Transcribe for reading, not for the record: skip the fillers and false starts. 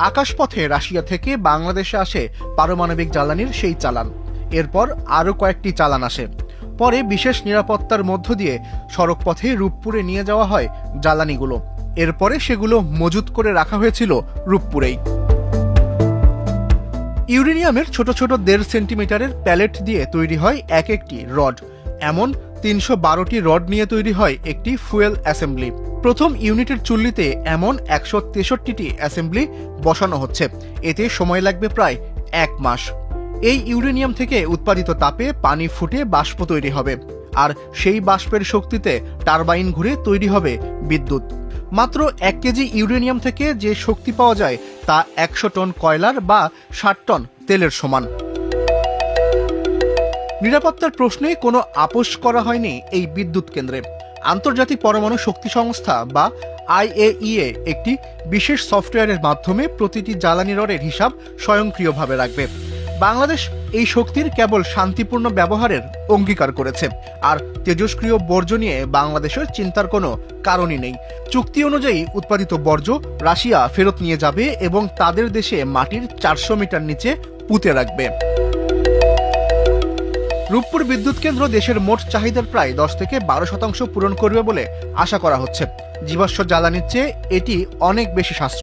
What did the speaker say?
আকাশপথে রাশিয়া থেকে বাংলাদেশে আসে পারমাণবিক জ্বালানির সেই চালান। এরপর আরও কয়েকটি চালান আসে। পরে বিশেষ নিরাপত্তার মধ্য দিয়ে সড়কপথে রূপপুরে নিয়ে যাওয়া হয় জ্বালানিগুলো। এরপরে সেগুলো মজুত করে রাখা হয়েছিল রূপপুরেই। ইউরেনিয়ামের ছোট ছোট 1.5 সেন্টিমিটারের প্যালেট দিয়ে তৈরি হয় এক একটি রড। এমন 312টি রড নিয়ে তৈরি হয় একটি ফুয়েল অ্যাসেম্বলি। প্রথম ইউনিটের চুল্লিতে এমন 163টি অ্যাসেম্বলি বসানো হচ্ছে। এতে সময় লাগবে প্রায় 1 মাস। এই ইউরেনিয়াম থেকে উৎপাদিত তাপে পানি ফুটে বাষ্প তৈরি হবে, আর সেই বাষ্পের শক্তিতে টারবাইন ঘুরে তৈরি হবে বিদ্যুৎ। মাত্র 1 কেজি ইউরেনিয়াম থেকে যে শক্তি পাওয়া যায় তা 100 টন কয়লার বা 60 টন তেলের সমান। নিরাপত্তার প্রশ্নে কোনো আপোষ করা হয়নি এই বিদ্যুৎ কেন্দ্রে। আন্তর্জাতিক পরমাণু শক্তি সংস্থা বা IAEA একটি বিশেষ সফটওয়্যারের মাধ্যমে প্রতিটি জ্বালানি রডের হিসাব স্বয়ংক্রিয়ভাবে রাখবে। বাংলাদেশ এই শক্তির কেবল শান্তিপূর্ণ ব্যবহারের অঙ্গীকার করেছে, আর তেজস্ক্রিয় বর্জ্য নিয়ে বাংলাদেশের চিন্তার কোনো কারণই নেই। চুক্তি অনুযায়ী উৎপাদিত বর্জ্য রাশিয়া ফেরত নিয়ে যাবে এবং তাদের দেশে মাটির 400 মিটার নিচে পুঁতে রাখবে। রূপপুর বিদ্যুৎ কেন্দ্র দেশের মোট চাহিদার প্রায় 10 থেকে 12% পূরণ করবে বলে আশা করা হচ্ছে। জীবাশ্ম জ্বালানির চেয়ে এটি অনেক বেশি সাশ্রয়ী।